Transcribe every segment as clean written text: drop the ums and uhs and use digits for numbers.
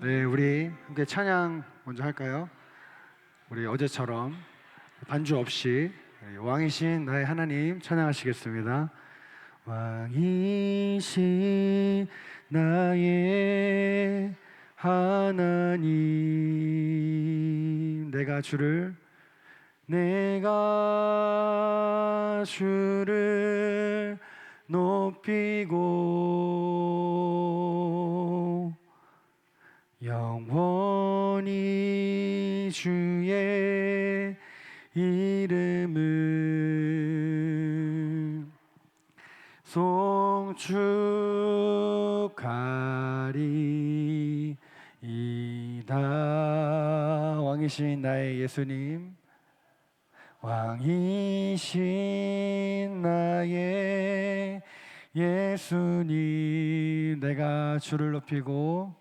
네, 우리 함께 찬양 먼저 할까요? 우리 어제처럼 반주 없이 왕이신 나의 하나님 찬양하시겠습니다. 왕이신 나의 하나님, 내가 주를 높이고 영원히 주의 이름을 송축하리이다. 왕이신 나의 예수님, 왕이신 나의 예수님, 내가 주를 높이고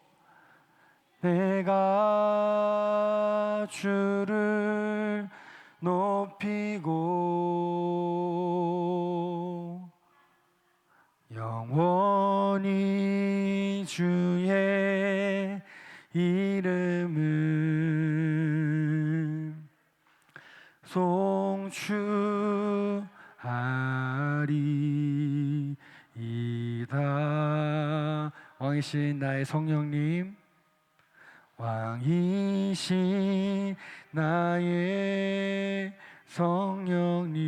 내가 주를 높이고 영원히 주의 이름을 송축하리이다. 왕이신 나의 성령님, 왕이신 나의 성령님,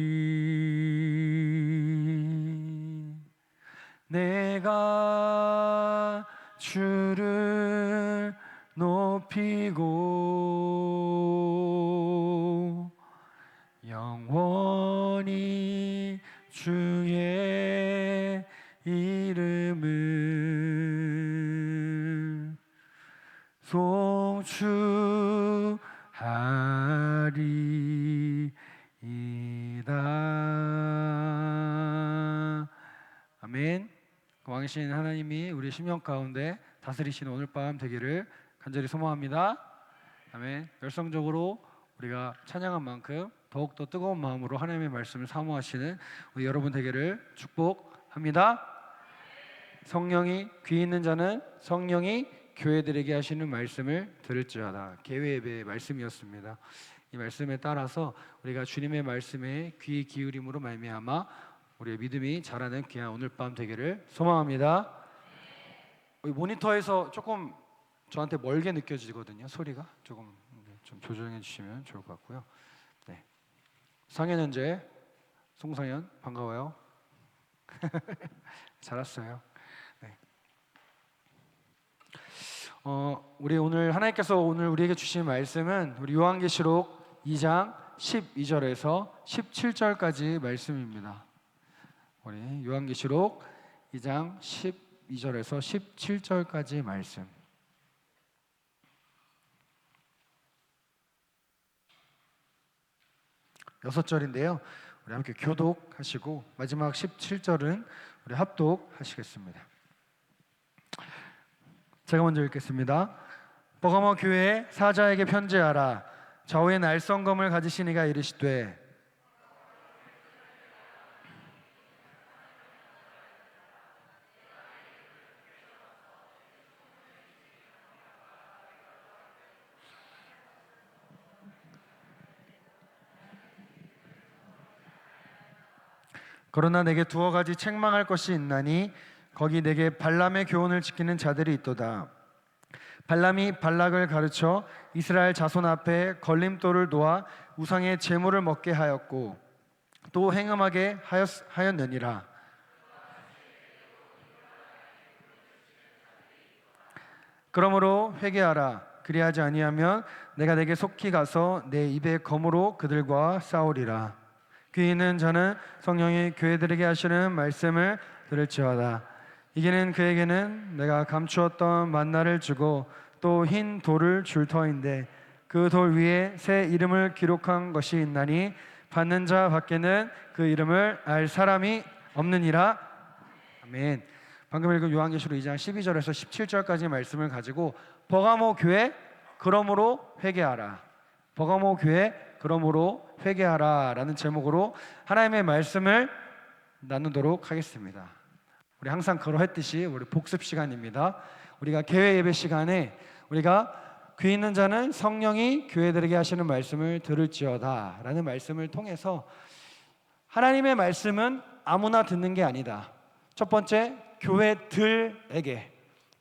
내가 주를 높이고 영원히 주의 이름을 송축하리이다. 아멘. 왕이신 하나님이 우리 심령 가운데 다스리시는 오늘 밤 되기를 간절히 소망합니다. 아멘. 열성적으로 우리가 찬양한 만큼 더욱더 뜨거운 마음으로 하나님의 말씀을 사모하시는 우리 여러분 되기를 축복합니다. 성령이 귀 있는 자는 성령이 교회들에게 하시는 말씀을 들을지어다. 개회 예배의 말씀이었습니다. 이 말씀에 따라서 우리가 주님의 말씀에 귀 기울임으로 말미암아 우리의 믿음이 자라는 귀한 오늘 밤 되기를 소망합니다. 모니터에서 조금 저한테 멀게 느껴지거든요. 소리가 조금 좀 조정해 주시면 좋을 것 같고요. 네. 상현현재 송상현 반가워요. 잘 왔어요. 네. 우리 오늘 하나님께서 오늘 우리에게 주신 말씀은 우리 요한계시록 2장 12절에서 17절까지 말씀입니다. 우리 요한계시록 2장 12절에서 17절까지 말씀. 여섯 절인데요. 우리 함께 교독하시고 마지막 17절은 우리 합독하시겠습니다. 제가 먼저 읽겠습니다. 버가모 교회 사자에게 편지하라. 좌우에 날성검을 가지신 이가 이르시되 그러나 내게 두어 가지 책망할 것이 있나니 거기 내게 발람의 교훈을 지키는 자들이 있도다. 발람이 발락을 가르쳐 이스라엘 자손 앞에 걸림돌을 놓아 우상의 제물을 먹게 하였고 또 행음하게 하였느니라. 그러므로 회개하라. 그리하지 아니하면 내가 내게 속히 가서 내 입의 검으로 그들과 싸우리라. 귀 있는 자는 성령이 교회들에게 하시는 말씀을 들을지어다. 이기는 그에게는 내가 감추었던 만나를 주고 또 흰 돌을 줄 터인데 그 돌 위에 새 이름을 기록한 것이 있나니 받는 자 밖에는 그 이름을 알 사람이 없느니라. 아멘. 방금 읽은 요한계시록 2장 12절에서 17절까지 말씀을 가지고 버가모 교회 그러므로 회개하라. 버가모 교회 그러므로 회개하라 라는 제목으로 하나님의 말씀을 나누도록 하겠습니다. 우리 항상 그러했듯이 우리 복습 시간입니다. 우리가 개회 예배 시간에 우리가 귀 있는 자는 성령이 교회들에게 하시는 말씀을 들을지어다 라는 말씀을 통해서 하나님의 말씀은 아무나 듣는 게 아니다. 첫 번째, 교회들에게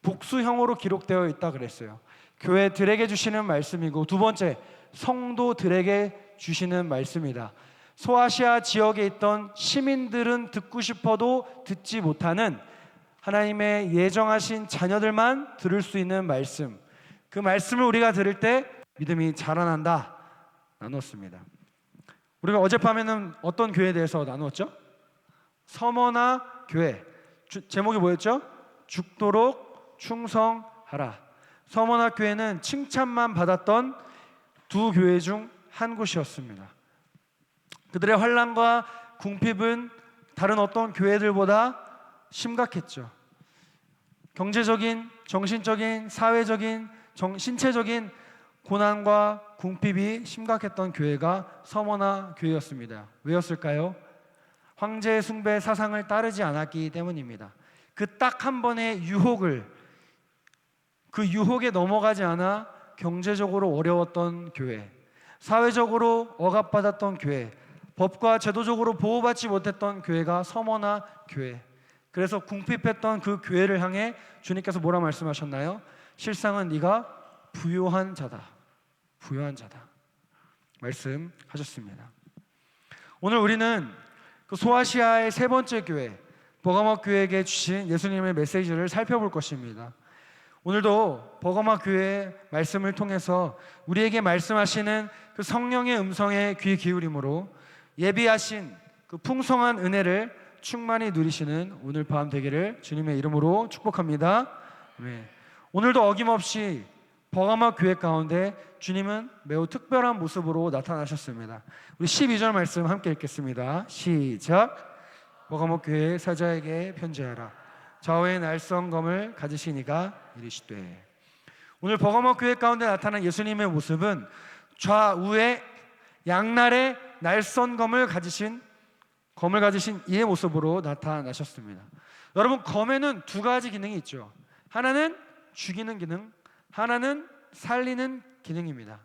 복수형으로 기록되어 있다 그랬어요. 교회들에게 주시는 말씀이고, 두 번째, 성도들에게 주시는 말씀이다. 소아시아 지역에 있던 시민들은 듣고 싶어도 듣지 못하는 하나님의 예정하신 자녀들만 들을 수 있는 말씀, 그 말씀을 우리가 들을 때 믿음이 자라난다 나눴습니다. 우리가 어젯밤에는 어떤 교회에 대해서 나누었죠? 서머나 교회. 제목이 뭐였죠? 죽도록 충성하라. 서머나 교회는 칭찬만 받았던 두 교회 중 한 곳이었습니다. 그들의 환난과 궁핍은 다른 어떤 교회들보다 심각했죠. 경제적인, 정신적인, 사회적인, 신체적인 고난과 궁핍이 심각했던 교회가 서머나 교회였습니다. 왜였을까요? 황제 숭배 사상을 따르지 않았기 때문입니다. 그 딱 한 번의 그 유혹에 넘어가지 않아 경제적으로 어려웠던 교회, 사회적으로 억압받았던 교회, 법과 제도적으로 보호받지 못했던 교회가 서머나 교회. 그래서 궁핍했던 그 교회를 향해 주님께서 뭐라 말씀하셨나요? 실상은 네가 부요한 자다. 부요한 자다 말씀하셨습니다. 오늘 우리는 그 소아시아의 세 번째 교회, 버가모 교회에게 주신 예수님의 메시지를 살펴볼 것입니다. 오늘도 버가모 교회의 말씀을 통해서 우리에게 말씀하시는 그 성령의 음성에 귀 기울임으로 예비하신 그 풍성한 은혜를 충만히 누리시는 오늘 밤 되기를 주님의 이름으로 축복합니다. 네. 오늘도 어김없이 버가모 교회 가운데 주님은 매우 특별한 모습으로 나타나셨습니다. 우리 12절 말씀 함께 읽겠습니다. 시작. 버가모 교회 사자에게 편지하라. 좌우에 날성검을 가지신 이가 이르시되. 오늘 버가모 교회 가운데 나타난 예수님의 모습은 좌우에 양날의 날선검을 가지신 이의 모습으로 나타나셨습니다. 여러분, 검에는 두 가지 기능이 있죠. 하나는 죽이는 기능, 하나는 살리는 기능입니다.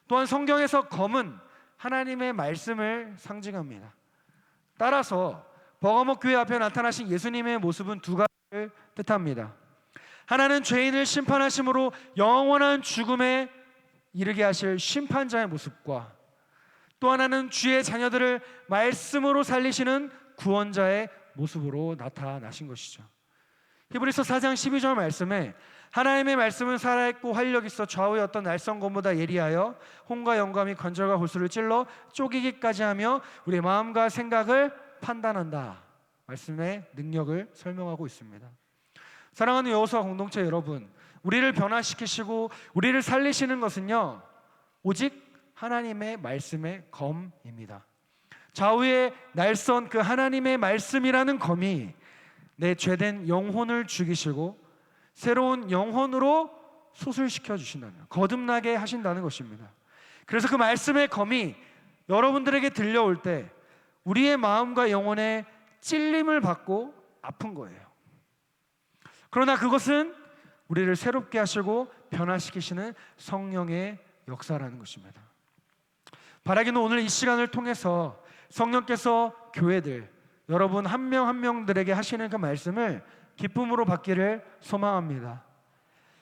또한 성경에서 검은 하나님의 말씀을 상징합니다. 따라서 버가모 교회 앞에 나타나신 예수님의 모습은 두 가지를 뜻합니다. 하나는 죄인을 심판하심으로 영원한 죽음에 이르게 하실 심판자의 모습과, 또 하나는 주의 자녀들을 말씀으로 살리시는 구원자의 모습으로 나타나신 것이죠. 히브리서 4장 12절 말씀에 하나님의 말씀은 살아있고 활력 있어 좌우의 어떤 날성검보다 예리하여 혼과 영감이 관절과 골수를 찔러 쪼개기까지 하며 우리의 마음과 생각을 판단한다. 말씀의 능력을 설명하고 있습니다. 사랑하는 여호수아 공동체 여러분, 우리를 변화시키시고 우리를 살리시는 것은요, 오직 하나님의 말씀의 검입니다. 좌우의 날선 그 하나님의 말씀이라는 검이 내 죄된 영혼을 죽이시고 새로운 영혼으로 소술시켜 주신다는, 거듭나게 하신다는 것입니다. 그래서 그 말씀의 검이 여러분들에게 들려올 때 우리의 마음과 영혼에 찔림을 받고 아픈 거예요. 그러나 그것은 우리를 새롭게 하시고 변화시키시는 성령의 역사라는 것입니다. 바라기는 오늘 이 시간을 통해서 성령께서 교회들, 여러분 한 명 한 명들에게 하시는 그 말씀을 기쁨으로 받기를 소망합니다.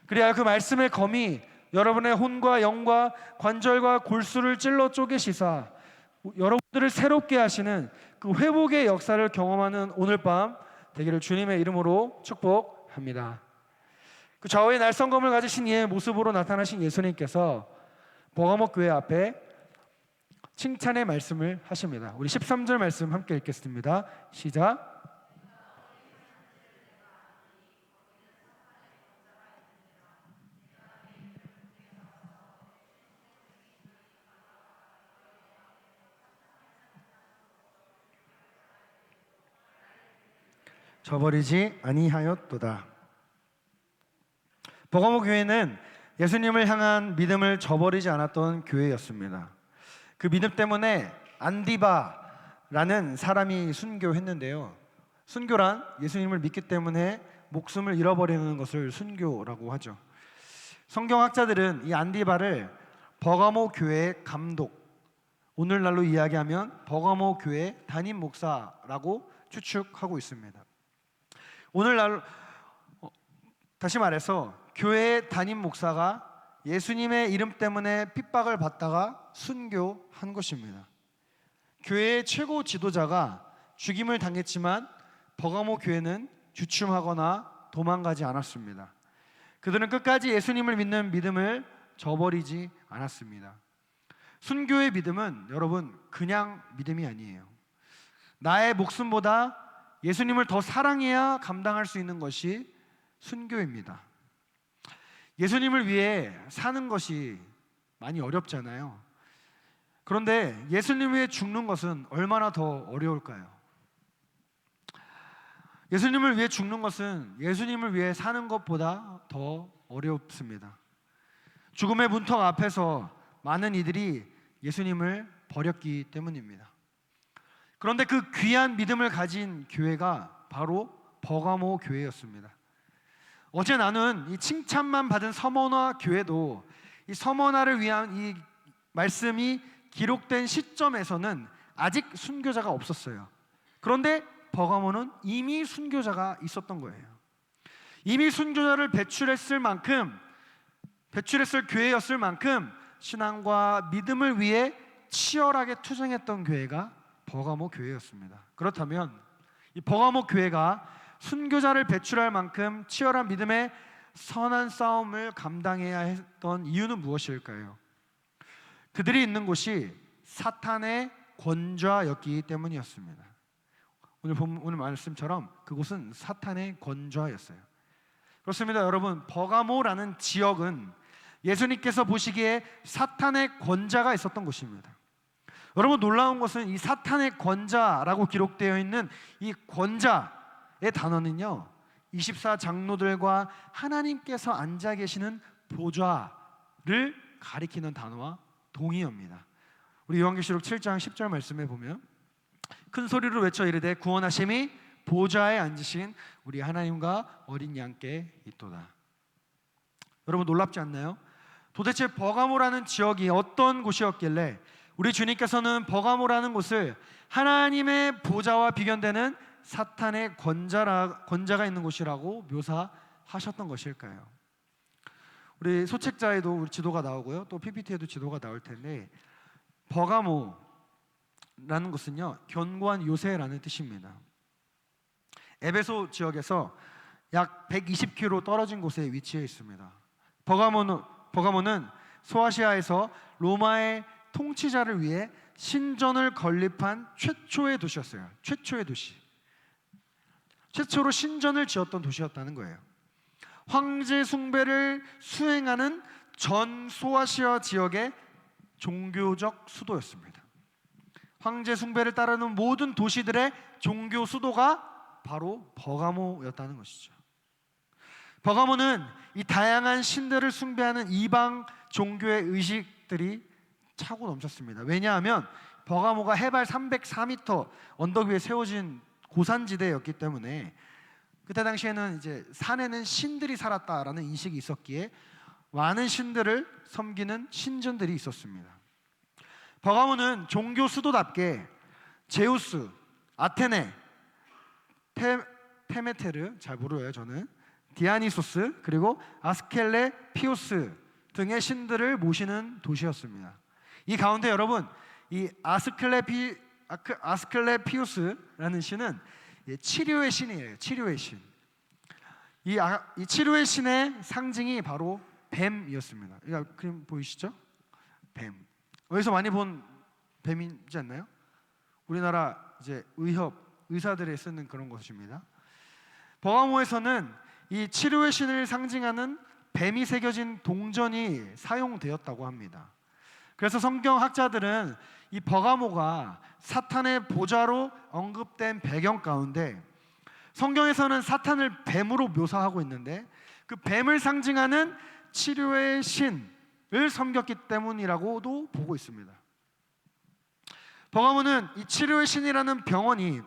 그래야 그 말씀의 검이 여러분의 혼과 영과 관절과 골수를 찔러 쪼개시사 여러분들을 새롭게 하시는 그 회복의 역사를 경험하는 오늘 밤 되기를 주님의 이름으로 축복합니다. 그 좌우의 날성검을 가지신 이의 모습으로 나타나신 예수님께서 버가모 교회 앞에 칭찬의 말씀을 하십니다. 우리 13절 말씀 함께 읽겠습니다. 시작. 저버리지 아니하였도다. 버가모 교회는 예수님을 향한 믿음을 저버리지 않았던 교회였습니다. 그 믿음 때문에 안디바라는 사람이 순교했는데요. 순교란 예수님을 믿기 때문에 목숨을 잃어버리는 것을 순교라고 하죠. 성경학자들은 이 안디바를 버가모 교회의 감독, 오늘날로 이야기하면 버가모 교회 담임 목사라고 추측하고 있습니다. 오늘날 다시 말해서 교회의 담임 목사가 예수님의 이름 때문에 핍박을 받다가 순교한 것입니다. 교회의 최고 지도자가 죽임을 당했지만 버가모 교회는 주춤하거나 도망가지 않았습니다. 그들은 끝까지 예수님을 믿는 믿음을 저버리지 않았습니다. 순교의 믿음은 여러분 그냥 믿음이 아니에요. 나의 목숨보다 예수님을 더 사랑해야 감당할 수 있는 것이 순교입니다. 예수님을 위해 사는 것이 많이 어렵잖아요. 그런데 예수님 위해 죽는 것은 얼마나 더 어려울까요? 예수님을 위해 죽는 것은 예수님을 위해 사는 것보다 더 어렵습니다. 죽음의 문턱 앞에서 많은 이들이 예수님을 버렸기 때문입니다. 그런데 그 귀한 믿음을 가진 교회가 바로 버가모 교회였습니다. 어제 나눈 이 칭찬만 받은 서머나 교회도 이 서머나를 위한 이 말씀이 기록된 시점에서는 아직 순교자가 없었어요. 그런데 버가모는 이미 순교자가 있었던 거예요. 이미 순교자를 배출했을 교회였을 만큼 신앙과 믿음을 위해 치열하게 투쟁했던 교회가 버가모 교회였습니다. 그렇다면 이 버가모 교회가 순교자를 배출할 만큼 치열한 믿음의 선한 싸움을 감당해야 했던 이유는 무엇일까요? 그들이 있는 곳이 사탄의 권좌였기 때문이었습니다. 오늘 말씀처럼 그곳은 사탄의 권좌였어요. 그렇습니다, 여러분. 버가모라는 지역은 예수님께서 보시기에 사탄의 권좌가 있었던 곳입니다. 여러분, 놀라운 것은 이 사탄의 권좌라고 기록되어 있는 이 권좌의 단어는요 24장로들과 하나님께서 앉아 계시는 보좌를 가리키는 단어와 동의어입니다. 우리 요한계시록 7장 10절 말씀에 보면 큰 소리로 외쳐 이르되 구원하심이 보좌에 앉으신 우리 하나님과 어린 양께 있도다. 여러분, 놀랍지 않나요? 도대체 버가모라는 지역이 어떤 곳이었길래 우리 주님께서는 버가모라는 곳을 하나님의 보좌와 비견되는 사탄의 권자가 있는 곳이라고 묘사하셨던 것일까요? 우리 소책자에도 우리 지도가 나오고요, 또 PPT에도 지도가 나올 텐데 버가모라는 것은요 견고한 요새라는 뜻입니다. 에베소 지역에서 약 120km 떨어진 곳에 위치해 있습니다. 버가모는 소아시아에서 로마의 통치자를 위해 신전을 건립한 최초의 도시였어요. 최초의 도시. 최초로 신전을 지었던 도시였다는 거예요. 황제 숭배를 수행하는 전 소아시아 지역의 종교적 수도였습니다. 황제 숭배를 따르는 모든 도시들의 종교 수도가 바로 버가모였다는 것이죠. 버가모는 이 다양한 신들을 숭배하는 이방 종교의 의식들이 차고 넘쳤습니다. 왜냐하면 버가모가 해발 304m 언덕 위에 세워진 고산지대였기 때문에 그때 당시에는 이제 산에는 신들이 살았다라는 인식이 있었기에 많은 신들을 섬기는 신전들이 있었습니다. 버가모는 종교 수도답게 제우스, 아테네, 테메테르, 잘 모르요 저는, 디아니소스, 그리고 아스클레피오스 등의 신들을 모시는 도시였습니다. 이 가운데 여러분, 이 아스클레피오스라는 신은 치료의 신이에요. 치료의 신. 이 치료의 신의 상징이 바로 뱀이었습니다. 이거 그림 보이시죠? 뱀. 어디서 많이 본 뱀이지 않나요? 우리나라 이제 의사들이 쓰는 그런 것입니다. 버가모에서는 이 치료의 신을 상징하는 뱀이 새겨진 동전이 사용되었다고 합니다. 그래서 성경학자들은 이 버가모가 사탄의 보좌로 언급된 배경 가운데 성경에서는 사탄을 뱀으로 묘사하고 있는데 그 뱀을 상징하는 치료의 신을 섬겼기 때문이라고도 보고 있습니다. 버가모는 이 치료의 신이라는 병원이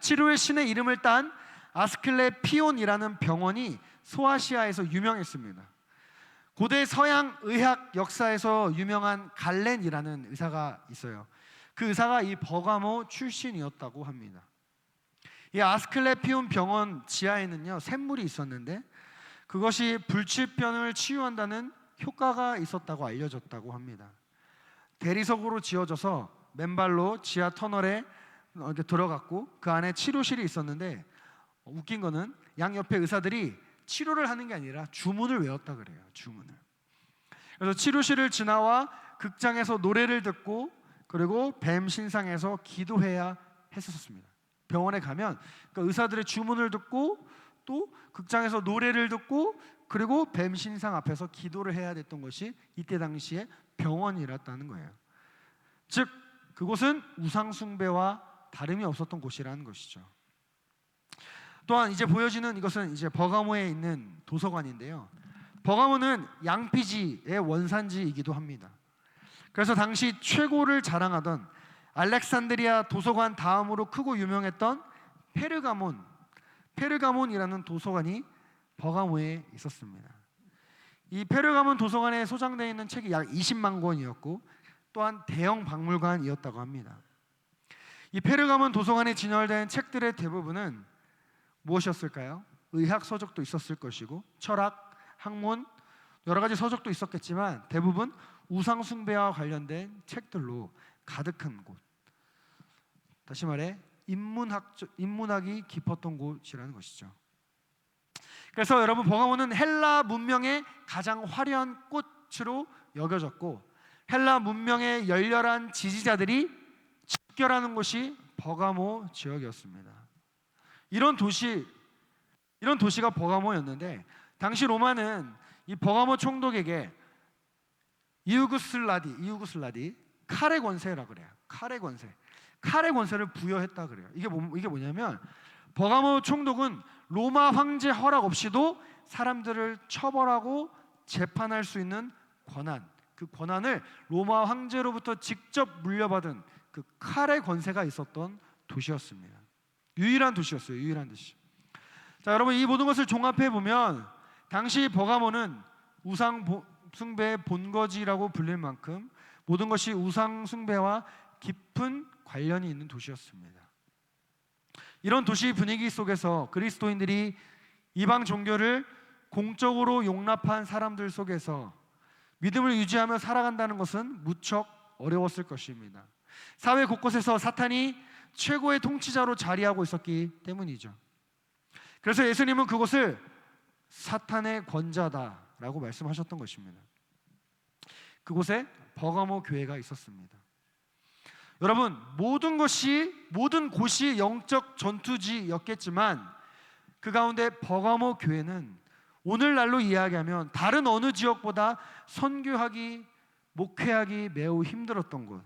치료의 신의 이름을 딴 아스클레피온이라는 병원이 소아시아에서 유명했습니다. 고대 서양 의학 역사에서 유명한 갈렌이라는 의사가 있어요. 그 의사가 이 버가모 출신이었다고 합니다. 이 아스클레피온 병원 지하에는요 샘물이 있었는데 그것이 불치병을 치유한다는 효과가 있었다고 알려졌다고 합니다. 대리석으로 지어져서 맨발로 지하 터널에 이렇게 들어갔고 그 안에 치료실이 있었는데 웃긴 거는 양옆에 의사들이 치료를 하는 게 아니라 주문을 외웠다 그래요. 주문을. 그래서 치료실을 지나와 극장에서 노래를 듣고 그리고 뱀 신상에서 기도해야 했었습니다. 병원에 가면 그 의사들의 주문을 듣고 또 극장에서 노래를 듣고 그리고 뱀 신상 앞에서 기도를 해야 됐던 것이 이때 당시에 병원이었다는 거예요. 즉 그곳은 우상 숭배와 다름이 없었던 곳이라는 것이죠. 또한 이제 보여지는 이것은 이제 버가모에 있는 도서관인데요. 버가모는 양피지의 원산지이기도 합니다. 그래서 당시 최고를 자랑하던 알렉산드리아 도서관 다음으로 크고 유명했던 페르가몬이라는 도서관이 버가모에 있었습니다. 이 페르가몬 도서관에 소장되어 있는 책이 약 20만 권이었고 또한 대형 박물관이었다고 합니다. 이 페르가몬 도서관에 진열된 책들의 대부분은 무엇이었을까요? 의학 서적도 있었을 것이고 철학, 학문 여러 가지 서적도 있었겠지만 대부분 우상 숭배와 관련된 책들로 가득한 곳. 다시 말해 인문학이 깊었던 곳이라는 것이죠. 그래서 여러분 버가모는 헬라 문명의 가장 화려한 꽃으로 여겨졌고 헬라 문명의 열렬한 지지자들이 집결하는 곳이 버가모 지역이었습니다. 이런 도시가 버가모였는데 당시 로마는 이 버가모 총독에게 이우구슬라디 칼의 권세라고 그래요. 칼의 권세를 부여했다 그래요. 이게 뭐냐면 버가모 총독은 로마 황제 허락 없이도 사람들을 처벌하고 재판할 수 있는 권한, 그 권한을 로마 황제로부터 직접 물려받은 그 칼의 권세가 있었던 도시였습니다. 유일한 도시였어요. 유일한 도시. 자, 여러분 이 모든 것을 종합해 보면 당시 버가모는 우상 숭배의 본거지라고 불릴 만큼 모든 것이 우상 숭배와 깊은 관련이 있는 도시였습니다. 이런 도시 분위기 속에서 그리스도인들이 이방 종교를 공적으로 용납한 사람들 속에서 믿음을 유지하며 살아간다는 것은 무척 어려웠을 것입니다. 사회 곳곳에서 사탄이 최고의 통치자로 자리하고 있었기 때문이죠. 그래서 예수님은 그곳을 사탄의 권자다라고 말씀하셨던 것입니다. 그곳에 버가모 교회가 있었습니다. 여러분 모든 곳이 영적 전투지였겠지만 그 가운데 버가모 교회는 오늘날로 이야기하면 다른 어느 지역보다 선교하기, 목회하기 매우 힘들었던 곳.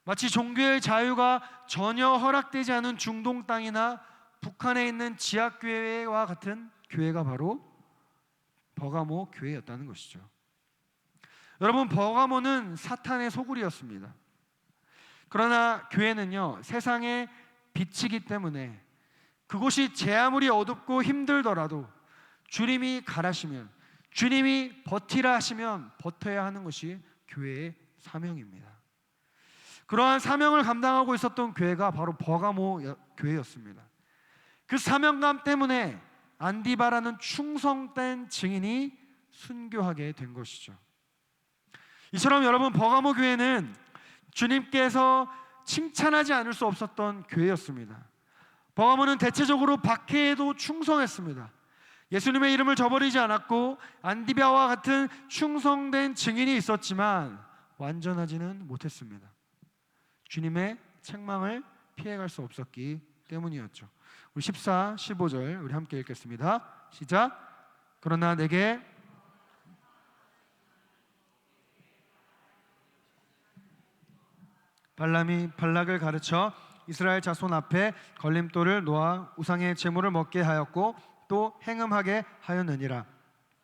마치 종교의 자유가 전혀 허락되지 않은 중동 땅이나 북한에 있는 지하교회와 같은 교회가 바로 버가모 교회였다는 것이죠. 여러분 버가모는 사탄의 소굴이었습니다. 그러나 교회는요 세상의 빛이기 때문에 그곳이 제 아무리 어둡고 힘들더라도 주님이 가라시면, 주님이 버티라 하시면 버텨야 하는 것이 교회의 사명입니다. 그러한 사명을 감당하고 있었던 교회가 바로 버가모 교회였습니다. 그 사명감 때문에 안디바라는 충성된 증인이 순교하게 된 것이죠. 이처럼 여러분 버가모 교회는 주님께서 칭찬하지 않을 수 없었던 교회였습니다. 버가모는 대체적으로 박해에도 충성했습니다. 예수님의 이름을 저버리지 않았고 안디바와 같은 충성된 증인이 있었지만 완전하지는 못했습니다. 주님의 책망을 피해갈 수 없었기 때문이었죠. 우리 14, 15절 우리 함께 읽겠습니다. 시작. 그러나 내게 발람이 발락을 가르쳐 이스라엘 자손 앞에 걸림돌을 놓아 우상의 제물을 먹게 하였고 또 행음하게 하였느니라.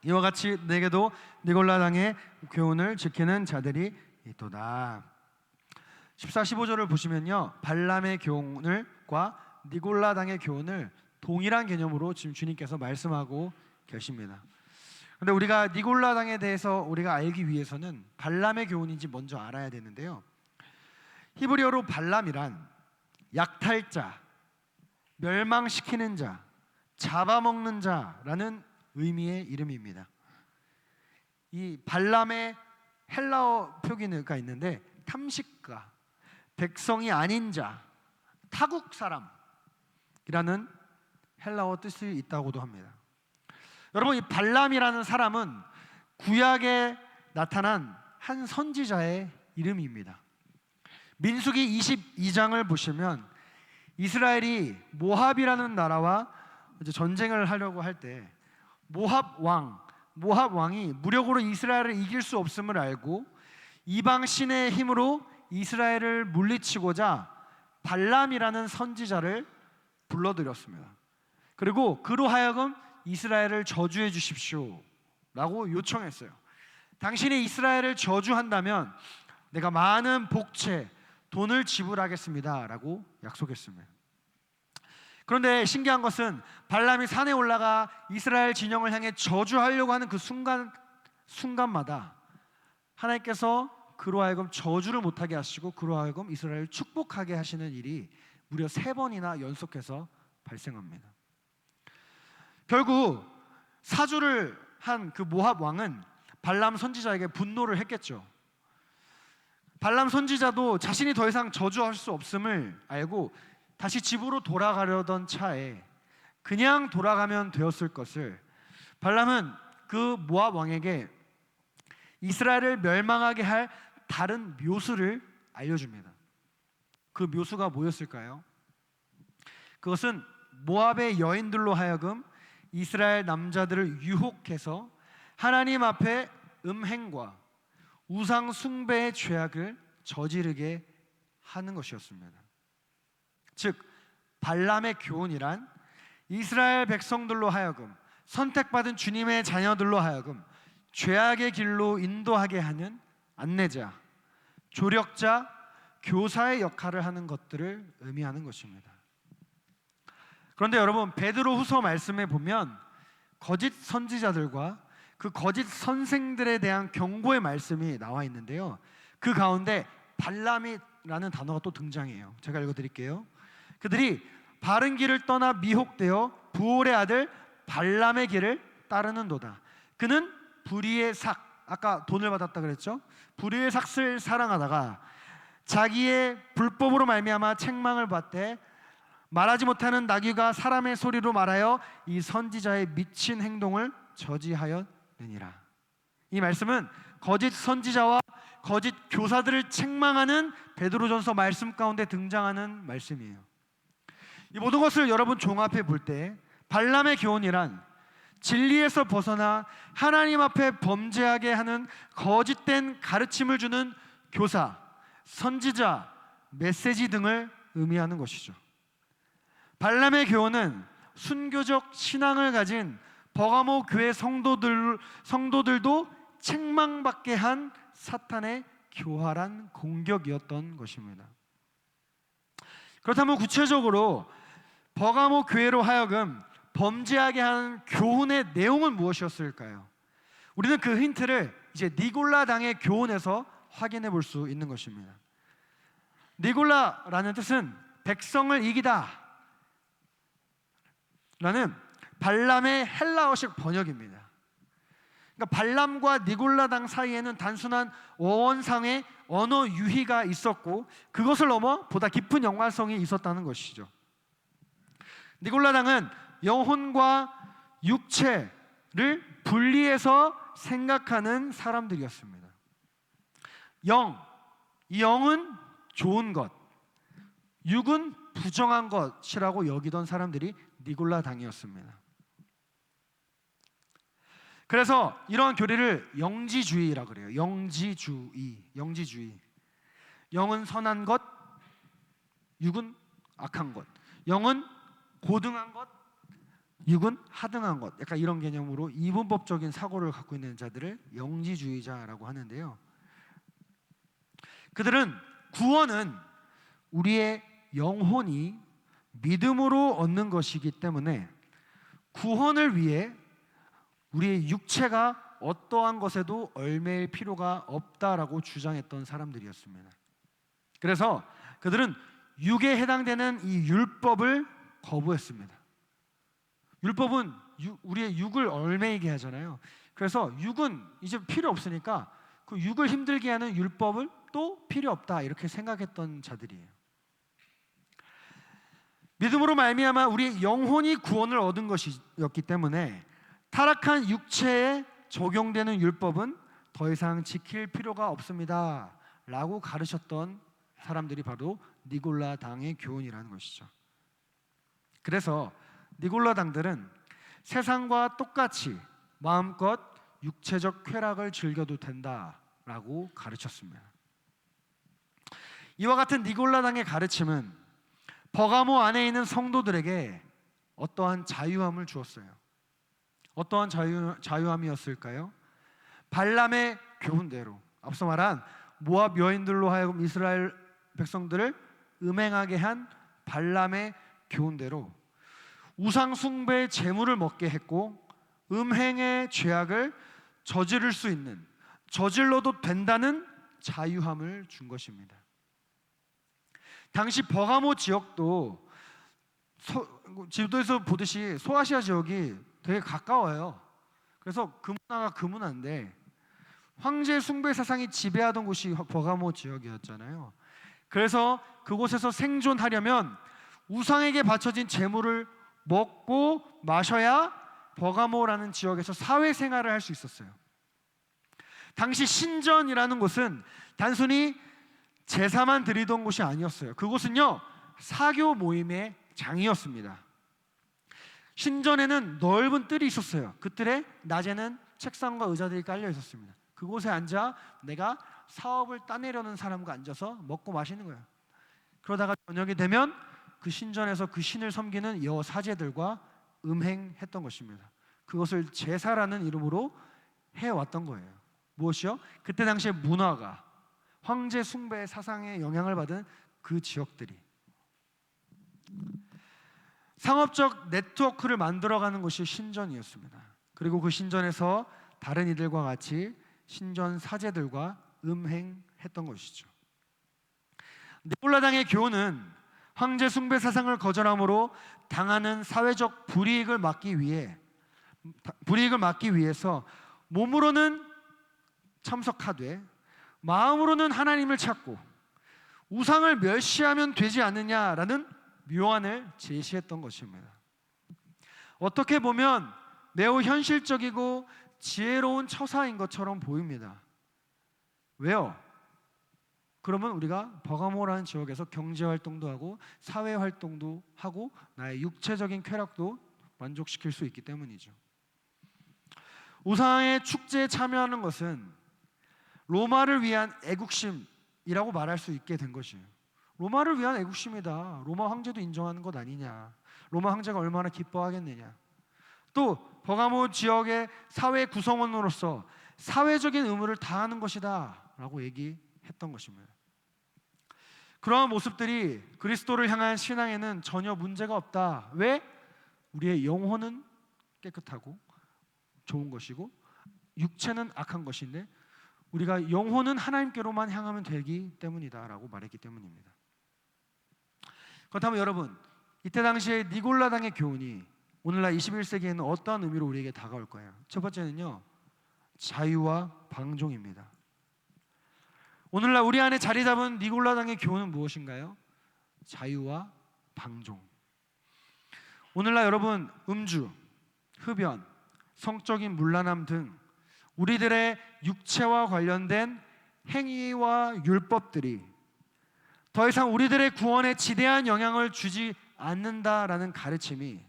이와 같이 내게도 니골라 당의 교훈을 지키는 자들이 있도다. 14, 15절을 보시면요 발람의 교훈을과 니골라 당의 교훈을 동일한 개념으로 지금 주님께서 말씀하고 계십니다. 근데 우리가 니골라당에 대해서 우리가 알기 위해서는 발람의 교훈인지 먼저 알아야 되는데요. 히브리어로 발람이란 약탈자, 멸망시키는 자, 잡아먹는 자라는 의미의 이름입니다. 이 발람의 헬라어 표기가 있는데 탐식가, 백성이 아닌 자, 타국 사람이라는 헬라어 뜻이 있다고도 합니다. 여러분, 이 발람이라는 사람은 구약에 나타난 한 선지자의 이름입니다. 민수기 22장을 보시면 이스라엘이 모압이라는 나라와 이제 전쟁을 하려고 할 때 모압 왕이 무력으로 이스라엘을 이길 수 없음을 알고 이방 신의 힘으로 이스라엘을 물리치고자 발람이라는 선지자를 불러들였습니다. 그리고 그로 하여금 이스라엘을 저주해 주십시오 라고 요청했어요. 당신이 이스라엘을 저주한다면 내가 많은 복채, 돈을 지불하겠습니다 라고 약속했습니다. 그런데 신기한 것은 발람이 산에 올라가 이스라엘 진영을 향해 저주하려고 하는 그 순간마다 하나님께서 그로 하여금 저주를 못하게 하시고 그로 하여금 이스라엘을 축복하게 하시는 일이 무려 3번이나 연속해서 발생합니다. 결국 사주를 한 그 모압 왕은 발람 선지자에게 분노를 했겠죠. 발람 선지자도 자신이 더 이상 저주할 수 없음을 알고 다시 집으로 돌아가려던 차에 그냥 돌아가면 되었을 것을 발람은 그 모압 왕에게 이스라엘을 멸망하게 할 다른 묘수를 알려줍니다. 그 묘수가 뭐였을까요? 그것은 모압의 여인들로 하여금 이스라엘 남자들을 유혹해서 하나님 앞에 음행과 우상 숭배의 죄악을 저지르게 하는 것이었습니다. 즉 발람의 교훈이란 이스라엘 백성들로 하여금 선택받은 주님의 자녀들로 하여금 죄악의 길로 인도하게 하는 안내자, 조력자, 교사의 역할을 하는 것들을 의미하는 것입니다. 그런데 여러분, 베드로후서 말씀에 보면 거짓 선지자들과 그 거짓 선생들에 대한 경고의 말씀이 나와 있는데요, 그 가운데 발람이라는 단어가 또 등장해요. 제가 읽어드릴게요. 그들이 바른 길을 떠나 미혹되어 부올의 아들 발람의 길을 따르는도다. 그는 불의의 삭, 아까 돈을 받았다 그랬죠? 불의의 삭을 사랑하다가 자기의 불법으로 말미암아 책망을 받되 말하지 못하는 나귀가 사람의 소리로 말하여 이 선지자의 미친 행동을 저지하였느니라. 이 말씀은 거짓 선지자와 거짓 교사들을 책망하는 베드로전서 말씀 가운데 등장하는 말씀이에요. 이 모든 것을 여러분 종합해 볼 때 발람의 교훈이란 진리에서 벗어나 하나님 앞에 범죄하게 하는 거짓된 가르침을 주는 교사, 선지자, 메시지 등을 의미하는 것이죠. 발람의 교훈은 순교적 신앙을 가진 버가모 교회 성도들도 책망받게 한 사탄의 교활한 공격이었던 것입니다. 그렇다면 구체적으로 버가모 교회로 하여금 범죄하게 하는 교훈의 내용은 무엇이었을까요? 우리는 그 힌트를 이제 니골라당의 교훈에서 확인해 볼 수 있는 것입니다. 니골라라는 뜻은 백성을 이기다 라는 발람의 헬라어식 번역입니다. 그러니까 발람과 니골라당 사이에는 단순한 어원상의 언어 유희가 있었고 그것을 넘어 보다 깊은 연관성이 있었다는 것이죠. 니골라당은 영혼과 육체를 분리해서 생각하는 사람들이었습니다. 이 영은 좋은 것, 육은 부정한 것이라고 여기던 사람들이 니골라당이었습니다. 그래서 이러한 교리를 영지주의라고 그래요. 영지주의. 영은 선한 것, 육은 악한 것. 영은 고등한 것, 육은 하등한 것. 약간 이런 개념으로 이분법적인 사고를 갖고 있는 자들을 영지주의자라고 하는데요. 그들은 구원은 우리의 영혼이 믿음으로 얻는 것이기 때문에 구원을 위해 우리의 육체가 어떠한 것에도 얽매일 필요가 없다라고 주장했던 사람들이었습니다. 그래서 그들은 육에 해당되는 이 율법을 거부했습니다. 율법은 우리의 육을 얽매이게 하잖아요. 그래서 육은 이제 필요 없으니까 그 육을 힘들게 하는 율법을 또 필요 없다 이렇게 생각했던 자들이에요. 믿음으로 말미암아 우리의 영혼이 구원을 얻은 것이었기 때문에 타락한 육체에 적용되는 율법은 더 이상 지킬 필요가 없습니다 라고 가르쳤던 사람들이 바로 니골라당의 교훈이라는 것이죠. 그래서 니골라당들은 세상과 똑같이 마음껏 육체적 쾌락을 즐겨도 된다라고 가르쳤습니다. 이와 같은 니골라당의 가르침은 버가모 안에 있는 성도들에게 어떠한 자유함을 주었어요. 어떠한 자유함이었을까요? 발람의 교훈대로, 앞서 말한 모압 여인들로 하여금 이스라엘 백성들을 음행하게 한 발람의 교훈대로 우상 숭배의 제물을 먹게 했고 음행의 죄악을 저지를 수 있는, 저질러도 된다는 자유함을 준 것입니다. 당시 버가모 지역도 지도에서 보듯이 소아시아 지역이 되게 가까워요. 그래서 그 문화가 그 문화인데 황제 숭배 사상이 지배하던 곳이 버가모 지역이었잖아요. 그래서 그곳에서 생존하려면 우상에게 바쳐진 제물을 먹고 마셔야 버가모라는 지역에서 사회생활을 할 수 있었어요. 당시 신전이라는 곳은 단순히 제사만 드리던 곳이 아니었어요. 그곳은요 사교 모임의 장이었습니다. 신전에는 넓은 뜰이 있었어요. 그 뜰에 낮에는 책상과 의자들이 깔려 있었습니다. 그곳에 앉아 내가 사업을 따내려는 사람과 앉아서 먹고 마시는 거예요. 그러다가 저녁이 되면 그 신전에서 그 신을 섬기는 여호 사제들과 음행했던 것입니다. 그것을 제사라는 이름으로 해왔던 거예요. 무엇이요? 그때 당시의 문화가 황제 숭배의 사상에 영향을 받은 그 지역들이 상업적 네트워크를 만들어가는 것이 신전이었습니다. 그리고 그 신전에서 다른 이들과 같이 신전 사제들과 음행했던 것이죠. 니골라당의 교훈은 황제 숭배 사상을 거절함으로 당하는 사회적 불이익을 막기 위해서 몸으로는 참석하되 마음으로는 하나님을 찾고 우상을 멸시하면 되지 않느냐라는 묘안을 제시했던 것입니다. 어떻게 보면 매우 현실적이고 지혜로운 처사인 것처럼 보입니다. 왜요? 그러면 우리가 버가모라는 지역에서 경제활동도 하고 사회활동도 하고 나의 육체적인 쾌락도 만족시킬 수 있기 때문이죠. 우상의 축제에 참여하는 것은 로마를 위한 애국심이라고 말할 수 있게 된 것이에요. 로마를 위한 애국심이다. 로마 황제도 인정하는 것 아니냐. 로마 황제가 얼마나 기뻐하겠느냐. 또 버가모 지역의 사회 구성원으로서 사회적인 의무를 다하는 것이다 라고 얘기했던 것입니다. 그러한 모습들이 그리스도를 향한 신앙에는 전혀 문제가 없다. 왜? 우리의 영혼은 깨끗하고 좋은 것이고 육체는 악한 것인데 우리가 영혼은 하나님께로만 향하면 되기 때문이다 라고 말했기 때문입니다. 그렇다면 여러분, 이때 당시에 니골라당의 교훈이 오늘날 21세기에는 어떠한 의미로 우리에게 다가올 거예요? 첫 번째는요, 자유와 방종입니다. 오늘날 우리 안에 자리 잡은 니골라당의 교훈은 무엇인가요? 자유와 방종. 오늘날 여러분, 음주, 흡연, 성적인 문란함 등 우리들의 육체와 관련된 행위와 율법들이 더 이상 우리들의 구원에 지대한 영향을 주지 않는다라는 가르침이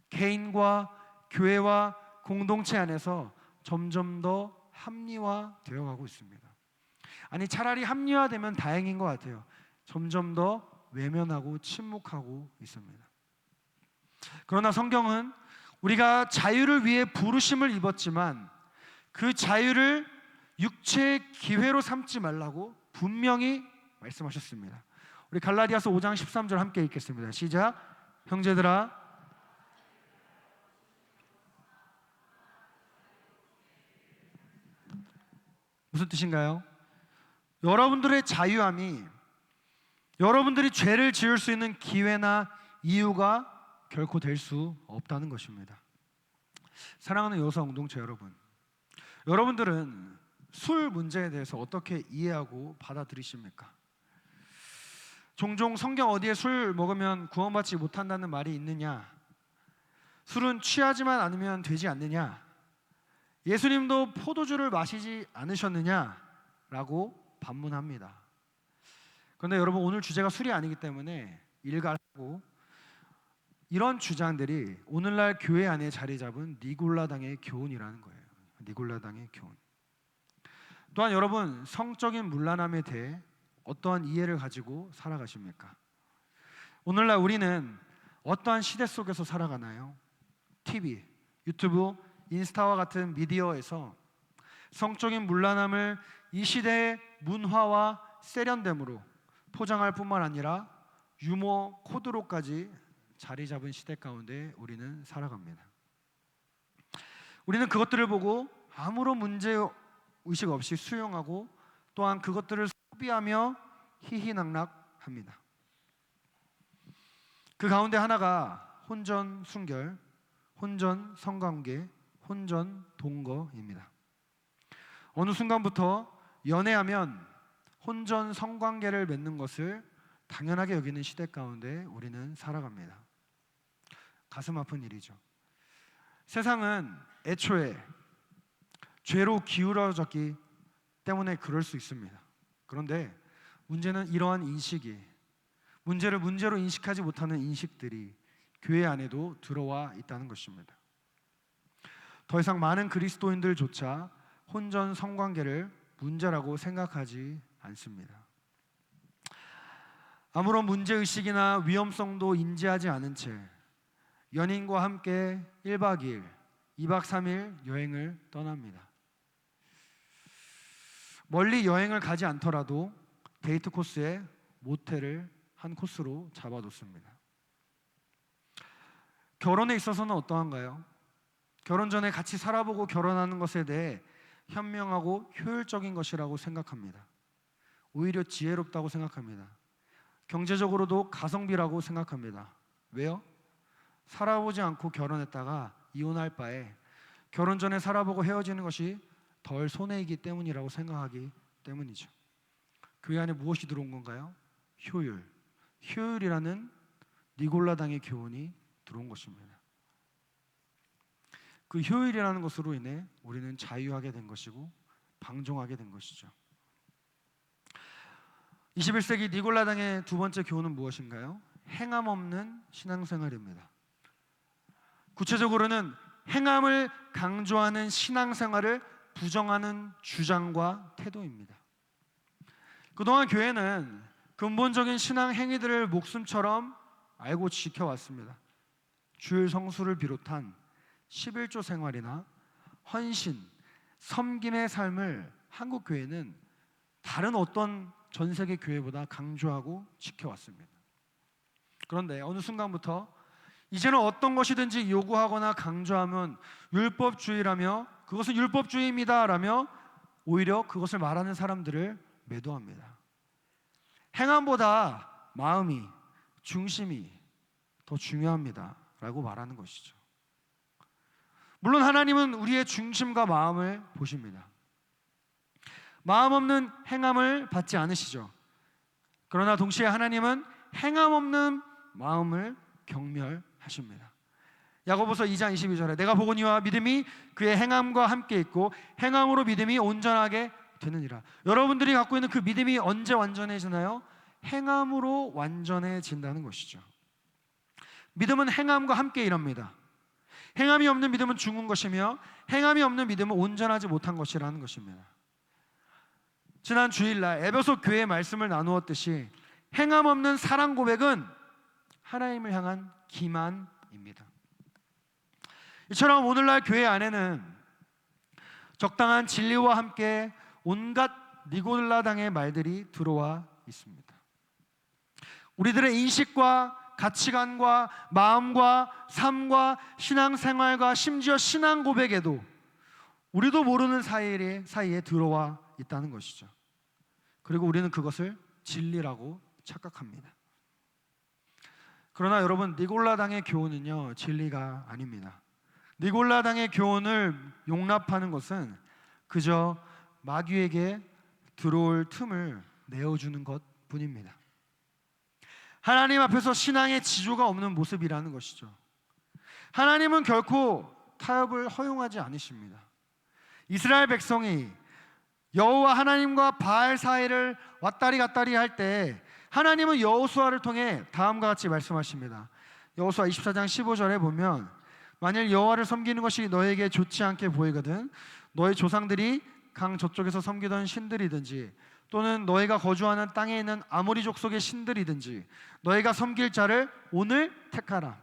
개인과 교회와 공동체 안에서 점점 더 합리화되어 가고 있습니다. 아니 차라리 합리화되면 다행인 것 같아요. 점점 더 외면하고 침묵하고 있습니다. 그러나 성경은 우리가 자유를 위해 부르심을 입었지만 그 자유를 육체의 기회로 삼지 말라고 분명히 말씀하셨습니다. 우리 갈라디아서 5장 13절 함께 읽겠습니다. 시작. 형제들아 무슨 뜻인가요? 여러분들의 자유함이 여러분들이 죄를 지을 수 있는 기회나 이유가 결코 될 수 없다는 것입니다. 사랑하는 여성 공동체 여러분, 여러분들은 술 문제에 대해서 어떻게 이해하고 받아들이십니까? 종종 성경 어디에 술 먹으면 구원받지 못한다는 말이 있느냐? 술은 취하지만 않으면 되지 않느냐? 예수님도 포도주를 마시지 않으셨느냐? 라고 반문합니다. 그런데 여러분, 오늘 주제가 술이 아니기 때문에 일갈하고 이런 주장들이 오늘날 교회 안에 자리 잡은 니골라당의 교훈이라는 거예요. 니골라당의 교훈. 또한 여러분, 성적인 문란함에 대해 어떠한 이해를 가지고 살아가십니까? 오늘날 우리는 어떠한 시대 속에서 살아가나요? TV, 유튜브, 인스타와 같은 미디어에서 성적인 문란함을 이 시대의 문화와 세련됨으로 포장할 뿐만 아니라 유머 코드로까지 자리 잡은 시대 가운데 우리는 살아갑니다. 우리는 그것들을 보고 아무런 문제의식 없이 수용하고 또한 그것들을 소비하며 희희낙낙합니다. 그 가운데 하나가 혼전 순결, 혼전 성관계, 혼전 동거입니다. 어느 순간부터 연애하면 혼전 성관계를 맺는 것을 당연하게 여기는 시대 가운데 우리는 살아갑니다. 가슴 아픈 일이죠. 세상은 애초에 죄로 기울어졌기 때문에 그럴 수 있습니다. 그런데 문제는 이러한 인식이, 문제를 문제로 인식하지 못하는 인식들이 교회 안에도 들어와 있다는 것입니다. 더 이상 많은 그리스도인들조차 혼전 성관계를 문제라고 생각하지 않습니다. 아무런 문제의식이나 위험성도 인지하지 않은 채 연인과 함께 1박 2일, 2박 3일 여행을 떠납니다. 멀리 여행을 가지 않더라도 데이트 코스에 모텔을 한 코스로 잡아뒀습니다. 결혼에 있어서는 어떠한가요? 결혼 전에 같이 살아보고 결혼하는 것에 대해 현명하고 효율적인 것이라고 생각합니다. 오히려 지혜롭다고 생각합니다. 경제적으로도 가성비라고 생각합니다. 왜요? 살아보지 않고 결혼했다가 이혼할 바에 결혼 전에 살아보고 헤어지는 것이 덜 손해이기 때문이라고 생각하기 때문이죠. 교회 안에 무엇이 들어온 건가요? 효율. 효율이라는 니골라당의 교훈이 들어온 것입니다. 그 효율이라는 것으로 인해 우리는 자유하게 된 것이고 방종하게 된 것이죠. 21세기 니골라당의 두 번째 교훈은 무엇인가요? 행함 없는 신앙생활입니다. 구체적으로는 행함을 강조하는 신앙생활을 부정하는 주장과 태도입니다. 그동안 교회는 근본적인 신앙 행위들을 목숨처럼 알고 지켜왔습니다. 주일 성수를 비롯한 11조 생활이나 헌신, 섬김의 삶을 한국 교회는 다른 어떤 전 세계 교회보다 강조하고 지켜왔습니다. 그런데 어느 순간부터 이제는 어떤 것이든지 요구하거나 강조하면 율법주의라며 그것은 율법주의입니다 라며 오히려 그것을 말하는 사람들을 매도합니다. 행함보다 마음이, 중심이 더 중요합니다 라고 말하는 것이죠. 물론 하나님은 우리의 중심과 마음을 보십니다. 마음 없는 행함을 받지 않으시죠. 그러나 동시에 하나님은 행함 없는 마음을 경멸하십니다. 야고보서 2장 22절에 내가 보거니와 믿음이 그의 행함과 함께 있고 행함으로 믿음이 온전하게 되느니라. 여러분들이 갖고 있는 그 믿음이 언제 완전해지나요? 행함으로 완전해진다는 것이죠. 믿음은 행함과 함께 일합니다. 행함이 없는 믿음은 죽은 것이며 행함이 없는 믿음은 온전하지 못한 것이라는 것입니다. 지난 주일날 에베소 교회의 말씀을 나누었듯이 행함 없는 사랑 고백은 하나님을 향한 기만입니다. 이처럼 오늘날 교회 안에는 적당한 진리와 함께 온갖 니골라당의 말들이 들어와 있습니다. 우리들의 인식과 가치관과 마음과 삶과 신앙생활과 심지어 신앙 고백에도 우리도 모르는 사이에 들어와 있다는 것이죠. 그리고 우리는 그것을 진리라고 착각합니다. 그러나 여러분, 니골라당의 교훈은요, 진리가 아닙니다. 니골라당의 교훈을 용납하는 것은 그저 마귀에게 들어올 틈을 내어주는 것뿐입니다. 하나님 앞에서 신앙의 지조가 없는 모습이라는 것이죠. 하나님은 결코 타협을 허용하지 않으십니다. 이스라엘 백성이 여호와 하나님과 바알 사이를 왔다리 갔다리 할 때 하나님은 여호수아를 통해 다음과 같이 말씀하십니다. 여호수아 24장 15절에 보면 만일 여호와를 섬기는 것이 너에게 좋지 않게 보이거든 너의 조상들이 강 저쪽에서 섬기던 신들이든지 또는 너희가 거주하는 땅에 있는 아모리 족속의 신들이든지 너희가 섬길 자를 오늘 택하라.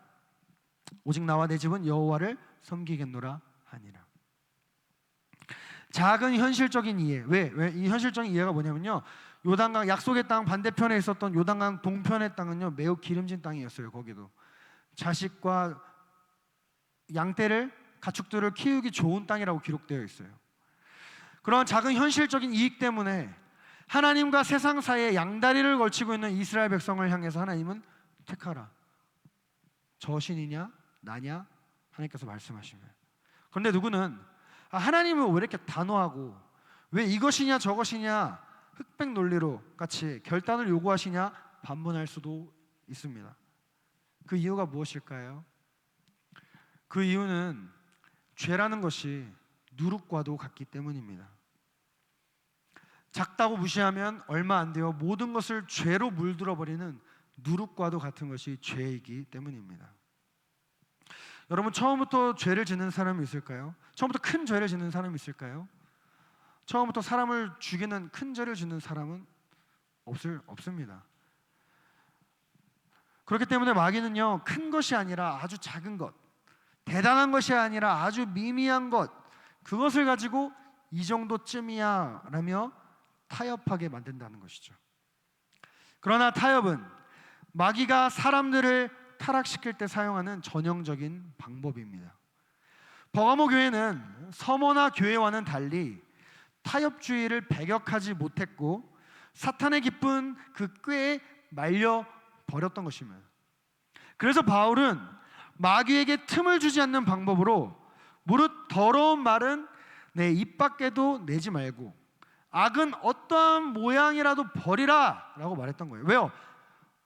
오직 나와 내 집은 여호와를 섬기겠노라 하니라. 작은 현실적인 이해. 왜 이 현실적인 이해가 뭐냐면요, 요단강 약속의 땅 반대편에 있었던 요단강 동편의 땅은요 매우 기름진 땅이었어요. 거기도 자식과 양떼를 가축들을 키우기 좋은 땅이라고 기록되어 있어요. 그런 작은 현실적인 이익 때문에 하나님과 세상 사이에 양다리를 걸치고 있는 이스라엘 백성을 향해서 하나님은 택하라. 저 신이냐 나냐 하나님께서 말씀하시면, 그런데 누구는 하나님은 왜 이렇게 단호하고 왜 이것이냐 저것이냐 흑백 논리로 같이 결단을 요구하시냐 반문할 수도 있습니다. 그 이유가 무엇일까요? 그 이유는 죄라는 것이 누룩과도 같기 때문입니다. 작다고 무시하면 얼마 안 돼요. 모든 것을 죄로 물들어버리는 누룩과도 같은 것이 죄이기 때문입니다. 여러분, 처음부터 죄를 짓는 사람이 있을까요? 처음부터 큰 죄를 짓는 사람이 있을까요? 처음부터 사람을 죽이는 큰 죄를 짓는 사람은 없습니다. 그렇기 때문에 마귀는요, 큰 것이 아니라 아주 작은 것, 대단한 것이 아니라 아주 미미한 것, 그것을 가지고 이 정도쯤이야 라며 타협하게 만든다는 것이죠. 그러나 타협은 마귀가 사람들을 타락시킬 때 사용하는 전형적인 방법입니다. 버가모 교회는 서머나 교회와는 달리 타협주의를 배격하지 못했고 사탄의 깊은 그 꾀에 말려 버렸던 것입니다. 그래서 바울은 마귀에게 틈을 주지 않는 방법으로 무릇 더러운 말은 내 입 밖에도 내지 말고 악은 어떠한 모양이라도 버리라 라고 말했던 거예요. 왜요?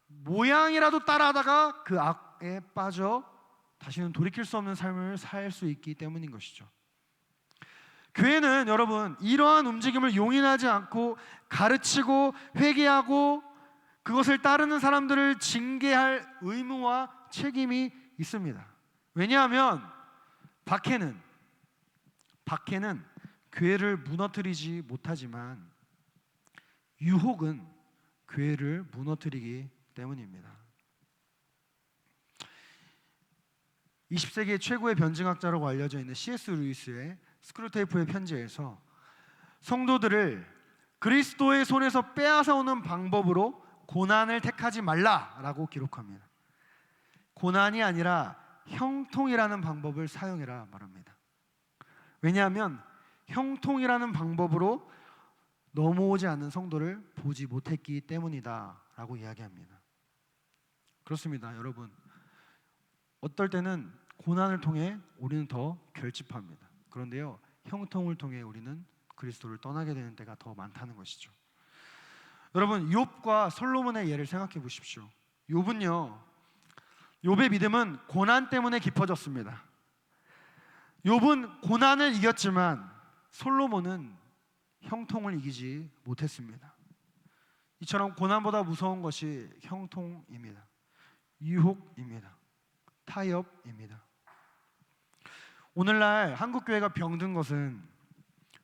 모양이라도 따라하다가 그 악에 빠져 다시는 돌이킬 수 없는 삶을 살 수 있기 때문인 것이죠. 교회는 여러분 이러한 움직임을 용인하지 않고 가르치고 회개하고 그것을 따르는 사람들을 징계할 의무와 책임이 있습니다. 왜냐하면 박해는 교회를 무너뜨리지 못하지만 유혹은 교회를 무너뜨리기 때문입니다. 20세기의 최고의 변증학자라고 알려져 있는 C.S. 루이스의 스크루테이프의 편지에서 성도들을 그리스도의 손에서 빼앗아 오는 방법으로 고난을 택하지 말라라고 기록합니다. 고난이 아니라 형통이라는 방법을 사용해라 말합니다. 왜냐하면 형통이라는 방법으로 넘어오지 않는 성도를 보지 못했기 때문이다 라고 이야기합니다. 그렇습니다. 여러분, 어떨 때는 고난을 통해 우리는 더 결집합니다. 그런데요, 형통을 통해 우리는 그리스도를 떠나게 되는 때가 더 많다는 것이죠. 여러분, 욥과 솔로몬의 예를 생각해 보십시오. 욥의 믿음은 고난 때문에 깊어졌습니다. 욥은 고난을 이겼지만 솔로몬은 형통을 이기지 못했습니다. 이처럼 고난보다 무서운 것이 형통입니다. 유혹입니다. 타협입니다. 오늘날 한국교회가 병든 것은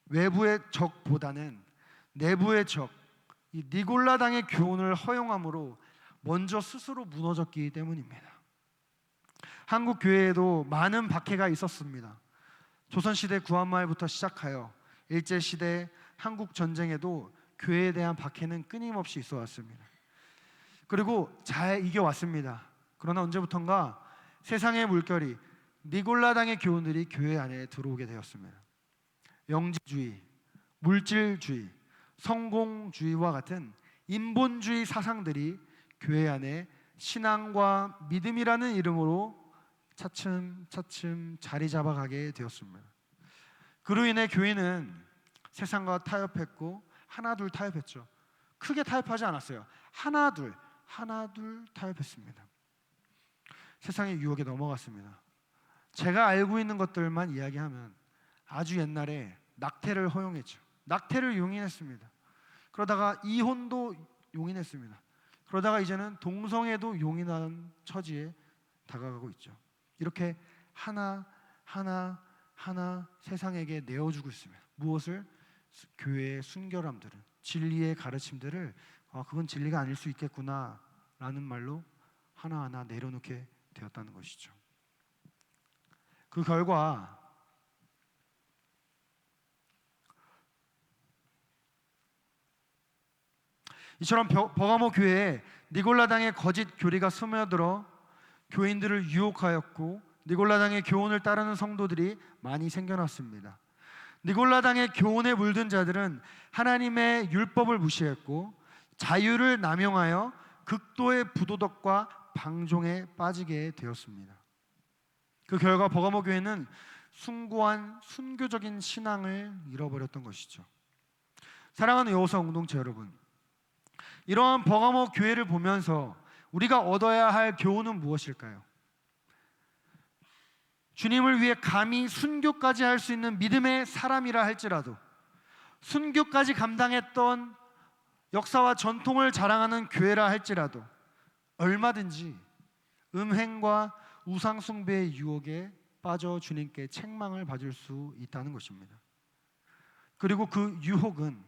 외부의 적보다는 내부의 적, 이 니골라당의 교훈을 허용함으로 먼저 스스로 무너졌기 때문입니다. 한국교회에도 많은 박해가 있었습니다. 조선시대 구한말부터 시작하여 일제시대 한국전쟁에도 교회에 대한 박해는 끊임없이 있어 왔습니다. 그리고 잘 이겨왔습니다. 그러나 언제부턴가 세상의 물결이 니골라당의 교훈들이 교회 안에 들어오게 되었습니다. 영지주의, 물질주의, 성공주의와 같은 인본주의 사상들이 교회 안에 신앙과 믿음이라는 이름으로 차츰차츰 자리 잡아가게 되었습니다. 그로 인해 교회는 세상과 타협했고 하나둘 타협했죠. 크게 타협하지 않았어요. 하나둘 타협했습니다. 세상의 유혹에 넘어갔습니다. 제가 알고 있는 것들만 이야기하면 아주 옛날에 낙태를 허용했죠. 낙태를 용인했습니다. 그러다가 이혼도 용인했습니다. 그러다가 이제는 동성애도 용인하는 처지에 다가가고 있죠. 이렇게 하나 세상에게 내어주고 있습니다. 무엇을? 교회의 순결함들은, 진리의 가르침들을 그건 진리가 아닐 수 있겠구나 라는 말로 하나하나 내려놓게 되었다는 것이죠. 그 결과 이처럼 버가모 교회에 니골라당의 거짓 교리가 스며들어 교인들을 유혹하였고 니골라당의 교훈을 따르는 성도들이 많이 생겨났습니다. 니골라당의 교훈에 물든 자들은 하나님의 율법을 무시했고 자유를 남용하여 극도의 부도덕과 방종에 빠지게 되었습니다. 그 결과 버가모 교회는 숭고한 순교적인 신앙을 잃어버렸던 것이죠. 사랑하는 여호사 공동체 여러분, 이러한 버가모 교회를 보면서 우리가 얻어야 할 교훈은 무엇일까요? 주님을 위해 감히 순교까지 할 수 있는 믿음의 사람이라 할지라도, 순교까지 감당했던 역사와 전통을 자랑하는 교회라 할지라도 얼마든지 음행과 우상 숭배의 유혹에 빠져 주님께 책망을 받을 수 있다는 것입니다. 그리고 그 유혹은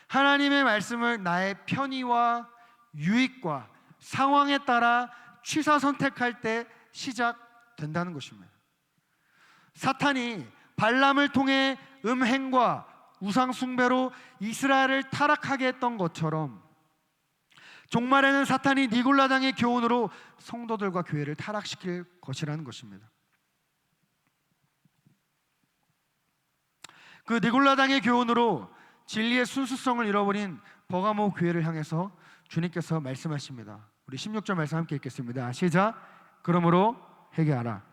하나님의 말씀을 나의 편의와 유익과 상황에 따라 취사 선택할 때 시작된다는 것입니다. 사탄이 발람을 통해 음행과 우상 숭배로 이스라엘을 타락하게 했던 것처럼 종말에는 사탄이 니골라당의 교훈으로 성도들과 교회를 타락시킬 것이라는 것입니다. 그 니골라당의 교훈으로 진리의 순수성을 잃어버린 버가모 교회를 향해서 주님께서 말씀하십니다. 우리 16절 말씀 함께 읽겠습니다. 시작. 그러므로 회개하라.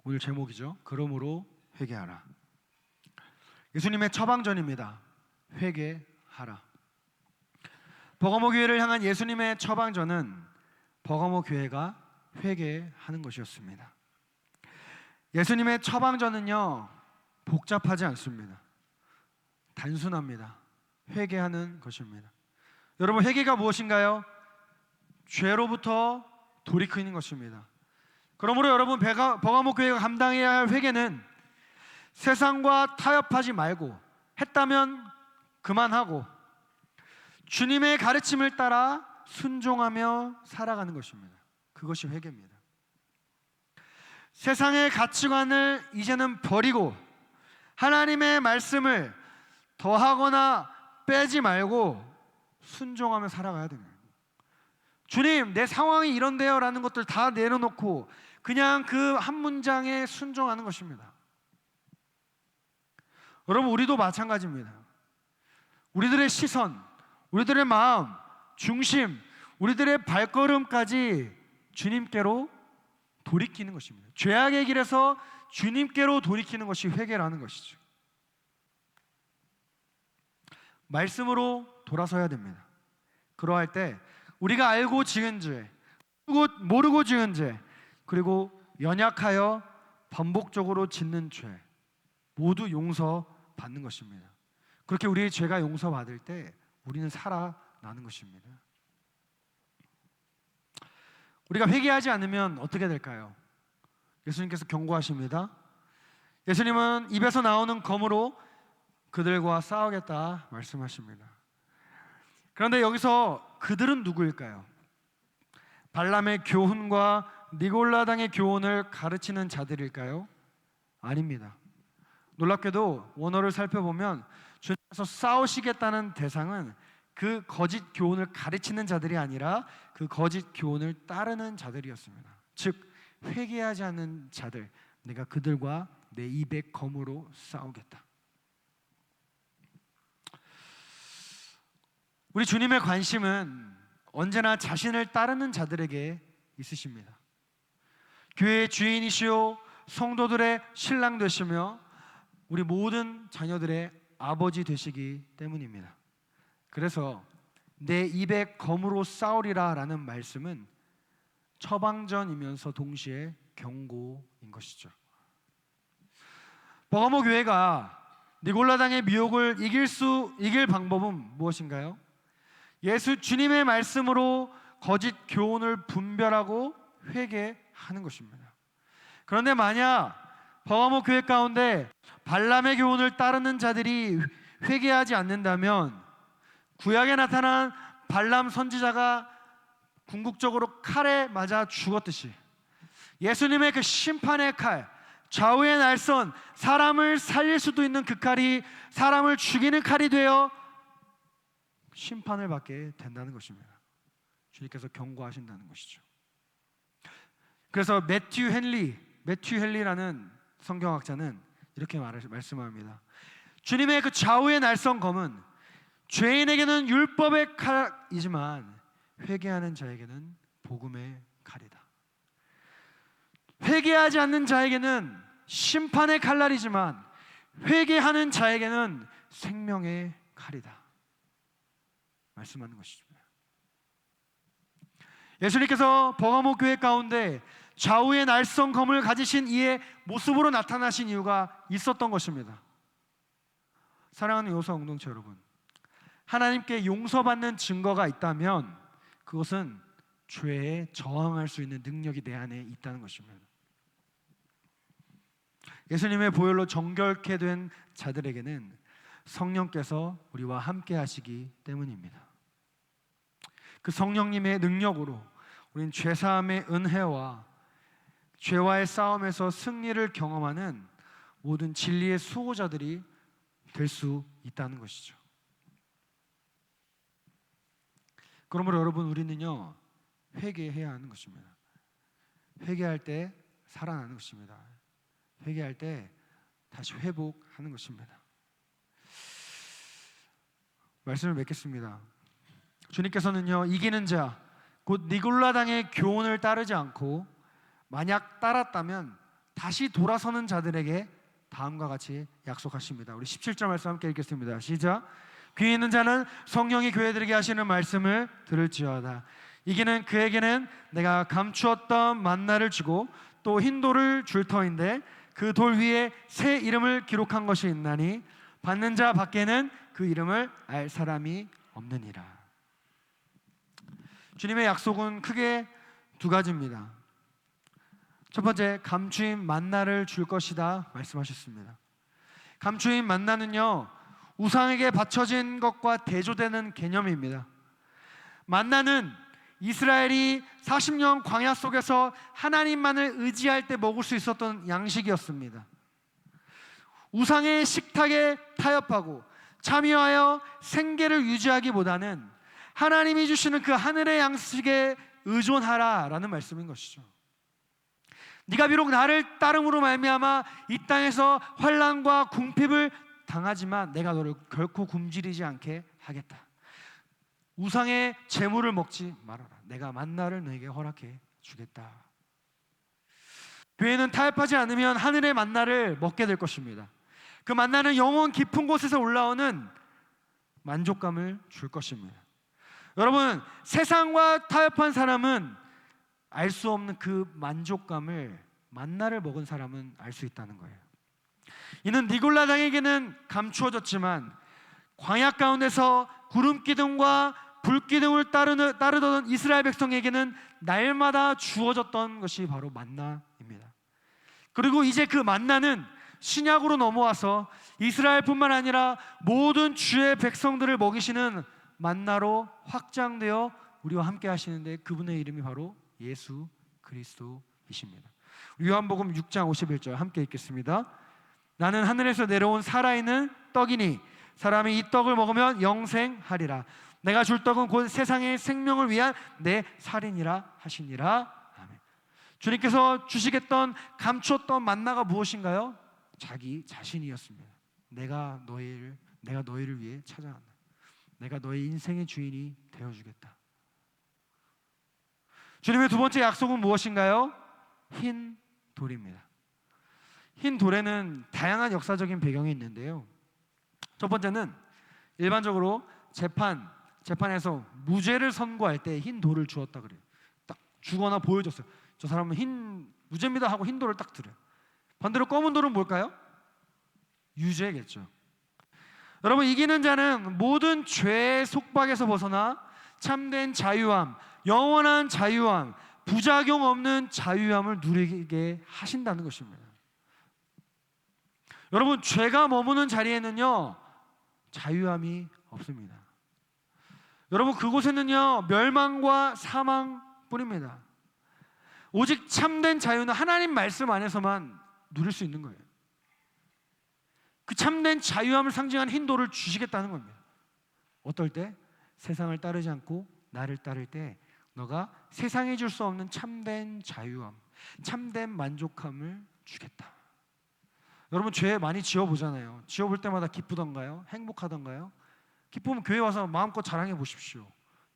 오늘 제목이죠. 그러므로 회개하라. 예수님의 처방전입니다. 회개하라. 버가모 교회를 향한 예수님의 처방전은 버가모 교회가 회개하는 것이었습니다. 예수님의 처방전은요, 복잡하지 않습니다. 단순합니다. 회개하는 것입니다. 여러분, 회개가 무엇인가요? 죄로부터 돌이키는 것입니다. 그러므로 여러분, 버가모 교회가 감당해야 할 회개는 세상과 타협하지 말고, 했다면 그만하고 주님의 가르침을 따라 순종하며 살아가는 것입니다. 그것이 회개입니다. 세상의 가치관을 이제는 버리고 하나님의 말씀을 더하거나 빼지 말고 순종하며 살아가야 됩니다. 주님, 내 상황이 이런데요 라는 것들 다 내려놓고 그냥 그 한 문장에 순종하는 것입니다. 여러분, 우리도 마찬가지입니다. 우리들의 시선, 우리들의 마음, 중심, 우리들의 발걸음까지 주님께로 돌이키는 것입니다. 죄악의 길에서 주님께로 돌이키는 것이 회개라는 것이죠. 말씀으로 돌아서야 됩니다. 그러할 때 우리가 알고 지은 죄, 모르고 지은 죄, 그리고 연약하여 반복적으로 짓는 죄 모두 용서받는 것입니다. 그렇게 우리의 죄가 용서받을 때 우리는 살아나는 것입니다. 우리가 회개하지 않으면 어떻게 될까요? 예수님께서 경고하십니다. 예수님은 입에서 나오는 검으로 그들과 싸우겠다 말씀하십니다. 그런데 여기서 그들은 누구일까요? 발람의 교훈과 니골라당의 교훈을 가르치는 자들일까요? 아닙니다. 놀랍게도 원어를 살펴보면 주님께서 싸우시겠다는 대상은 그 거짓 교훈을 가르치는 자들이 아니라 그 거짓 교훈을 따르는 자들이었습니다. 즉 회개하지 않는 자들, 내가 그들과 내 입의 검으로 싸우겠다. 우리 주님의 관심은 언제나 자신을 따르는 자들에게 있으십니다. 교회의 주인이시오 성도들의 신랑 되시며 우리 모든 자녀들의 아버지 되시기 때문입니다. 그래서 내 입의 검으로 싸우리라 라는 말씀은 처방전이면서 동시에 경고인 것이죠. 버가모 교회가 니골라당의 미혹을 이길 방법은 무엇인가요? 예수 주님의 말씀으로 거짓 교훈을 분별하고 회개하는 것입니다. 그런데 만약 버가모 교회 가운데 발람의 교훈을 따르는 자들이 회개하지 않는다면 구약에 나타난 발람 선지자가 궁극적으로 칼에 맞아 죽었듯이 예수님의 그 심판의 칼, 좌우의 날선, 사람을 살릴 수도 있는 그 칼이 사람을 죽이는 칼이 되어 심판을 받게 된다는 것입니다. 주님께서 경고하신다는 것이죠. 그래서 매튜 헨리라는 성경학자는 이렇게 말씀합니다. 주님의 그 좌우의 날선 검은 죄인에게는 율법의 칼이지만 회개하는 자에게는 복음의 칼이다. 회개하지 않는 자에게는 심판의 칼날이지만 회개하는 자에게는 생명의 칼이다 말씀하는 것이죠. 예수님께서 버가모 교회 가운데 좌우의 날선 검을 가지신 이의 모습으로 나타나신 이유가 있었던 것입니다. 사랑하는 요소 공동체 여러분, 하나님께 용서받는 증거가 있다면 그것은 죄에 저항할 수 있는 능력이 내 안에 있다는 것입니다. 예수님의 보혈로 정결케 된 자들에게는 성령께서 우리와 함께 하시기 때문입니다. 그 성령님의 능력으로 우리는 죄사함의 은혜와 죄와의 싸움에서 승리를 경험하는 모든 진리의 수호자들이 될 수 있다는 것이죠. 그러므로 여러분, 우리는요 회개해야 하는 것입니다. 회개할 때 살아나는 것입니다. 회개할 때 다시 회복하는 것입니다. 말씀을 맺겠습니다. 주님께서는요 이기는 자 곧 니골라당의 교훈을 따르지 않고 만약 따랐다면 다시 돌아서는 자들에게 다음과 같이 약속하십니다. 우리 17절 말씀 함께 읽겠습니다. 시작. 귀 있는 자는 성령이 교회들에게 하시는 말씀을 들을지어다. 이기는 그에게는 내가 감추었던 만나를 주고 또 흰 돌을 줄 터인데 그 돌 위에 새 이름을 기록한 것이 있나니 받는 자 밖에는 그 이름을 알 사람이 없느니라. 주님의 약속은 크게 두 가지입니다. 첫 번째, 감추인 만나를 줄 것이다 말씀하셨습니다. 감추인 만나는요 우상에게 바쳐진 것과 대조되는 개념입니다. 만나는 이스라엘이 40년 광야 속에서 하나님만을 의지할 때 먹을 수 있었던 양식이었습니다. 우상의 식탁에 타협하고 참여하여 생계를 유지하기보다는 하나님이 주시는 그 하늘의 양식에 의존하라라는 말씀인 것이죠. 네가 비록 나를 따름으로 말미암아 이 땅에서 환난과 궁핍을 당하지만 내가 너를 결코 굶주리지 않게 하겠다. 우상의 재물을 먹지 말아라. 내가 만나를 너에게 허락해 주겠다. 교회는 타협하지 않으면 하늘의 만나를 먹게 될 것입니다. 그 만나는 영원 깊은 곳에서 올라오는 만족감을 줄 것입니다. 여러분, 세상과 타협한 사람은 알 수 없는 그 만족감을 만나를 먹은 사람은 알 수 있다는 거예요. 이는 니골라당에게는 감추어졌지만 광야 가운데서 구름 기둥과 불 기둥을 따르던 이스라엘 백성에게는 날마다 주어졌던 것이 바로 만나입니다. 그리고 이제 그 만나는 신약으로 넘어와서 이스라엘뿐만 아니라 모든 주의 백성들을 먹이시는 만나로 확장되어 우리와 함께 하시는데 그분의 이름이 바로 예수 그리스도이십니다. 요한복음 6장 51절 함께 읽겠습니다. 나는 하늘에서 내려온 살아있는 떡이니 사람이 이 떡을 먹으면 영생하리라. 내가 줄 떡은 곧 세상의 생명을 위한 내 살이니라 하시니라. 아멘. 주님께서 주시겠던 감추었던 만나가 무엇인가요? 자기 자신이었습니다. 내가 너희를 위해 찾아간다. 내가 너희 인생의 주인이 되어주겠다. 주님의 두 번째 약속은 무엇인가요? 흰 돌입니다. 흰 돌에는 다양한 역사적인 배경이 있는데요. 첫 번째는 일반적으로 재판에서 무죄를 선고할 때 흰 돌을 주었다 그래요. 딱 주거나 보여줬어요. 저 사람은 무죄입니다 하고 흰 돌을 딱 들어요. 반대로 검은 돌은 뭘까요? 유죄겠죠. 여러분, 이기는 자는 모든 죄의 속박에서 벗어나 참된 자유함, 영원한 자유함, 부작용 없는 자유함을 누리게 하신다는 것입니다. 여러분, 죄가 머무는 자리에는요 자유함이 없습니다. 여러분, 그곳에는요 멸망과 사망뿐입니다. 오직 참된 자유는 하나님 말씀 안에서만 누릴 수 있는 거예요. 그 참된 자유함을 상징하는 흰 돌을 주시겠다는 겁니다. 어떨 때? 세상을 따르지 않고 나를 따를 때 너가 세상이 줄 수 없는 참된 자유함, 참된 만족함을 주겠다. 여러분, 죄 많이 지어보잖아요. 지어볼 때마다 기쁘던가요? 행복하던가요? 기쁘면 교회 와서 마음껏 자랑해 보십시오.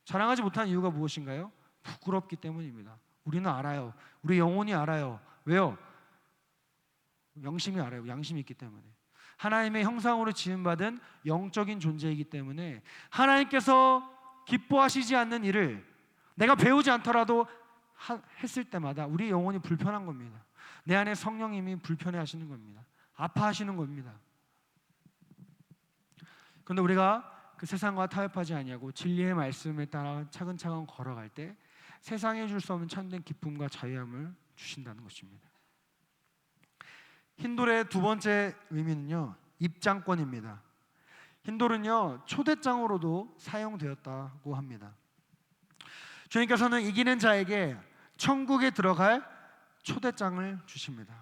자랑하지 못한 이유가 무엇인가요? 부끄럽기 때문입니다. 우리는 알아요. 우리 영혼이 알아요. 왜요? 영심이 알아요. 양심이 있기 때문에. 하나님의 형상으로 지음받은 영적인 존재이기 때문에 하나님께서 기뻐하시지 않는 일을 내가 배우지 않더라도 했을 때마다 우리 영혼이 불편한 겁니다. 내 안에 성령님이 불편해 하시는 겁니다. 아파하시는 겁니다. 그런데 우리가 그 세상과 타협하지 아니하고 진리의 말씀에 따라 차근차근 걸어갈 때 세상에 줄 수 없는 참된 기쁨과 자유함을 주신다는 것입니다. 흰돌의 두 번째 의미는요, 입장권입니다. 흰돌은요 초대장으로도 사용되었다고 합니다. 주님께서는 이기는 자에게 천국에 들어갈 초대장을 주십니다.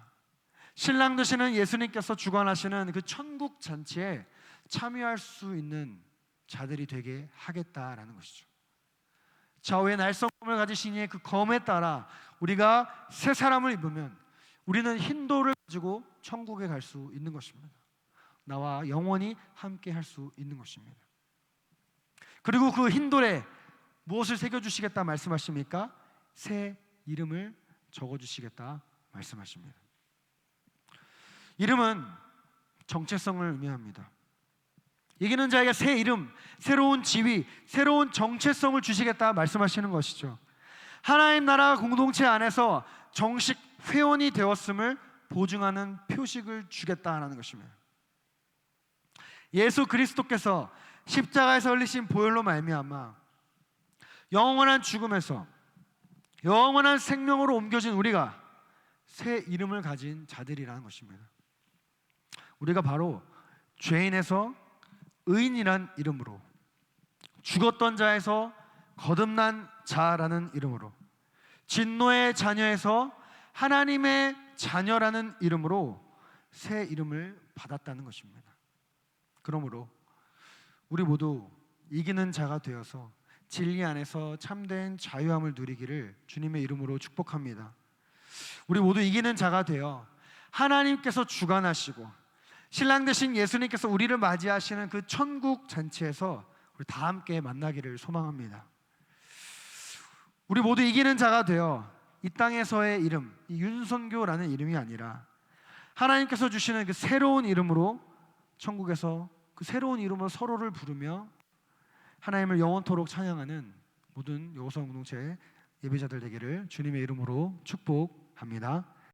신랑 되시는 예수님께서 주관하시는 그 천국 잔치에 참여할 수 있는 자들이 되게 하겠다라는 것이죠. 좌우의 날성검을 가지신 이의 그 검에 따라 우리가 새 사람을 입으면 우리는 흰돌을 가지고 천국에 갈 수 있는 것입니다. 나와 영원히 함께 할 수 있는 것입니다. 그리고 그 흰돌에 무엇을 새겨주시겠다 말씀하십니까? 새 이름을 적어주시겠다 말씀하십니다. 이름은 정체성을 의미합니다. 이기는 자에게 새 이름, 새로운 지위, 새로운 정체성을 주시겠다 말씀하시는 것이죠. 하나님 나라 공동체 안에서 정식 회원이 되었음을 보증하는 표식을 주겠다는 것입니다. 예수 그리스도께서 십자가에서 흘리신 보혈로 말미암아 영원한 죽음에서 영원한 생명으로 옮겨진 우리가 새 이름을 가진 자들이라는 것입니다. 우리가 바로 죄인에서 의인이란 이름으로, 죽었던 자에서 거듭난 자라는 이름으로, 진노의 자녀에서 하나님의 자녀라는 이름으로 새 이름을 받았다는 것입니다. 그러므로 우리 모두 이기는 자가 되어서 진리 안에서 참된 자유함을 누리기를 주님의 이름으로 축복합니다. 우리 모두 이기는 자가 되어 하나님께서 주관하시고 신랑 되신 예수님께서 우리를 맞이하시는 그 천국 잔치에서 우리 다 함께 만나기를 소망합니다. 우리 모두 이기는 자가 되어 이 땅에서의 이름, 이 윤선교라는 이름이 아니라 하나님께서 주시는 그 새로운 이름으로 천국에서 그 새로운 이름으로 서로를 부르며 하나님을 영원토록 찬양하는 모든 여호수아 공동체 예배자들 되기를 주님의 이름으로 축복합니다.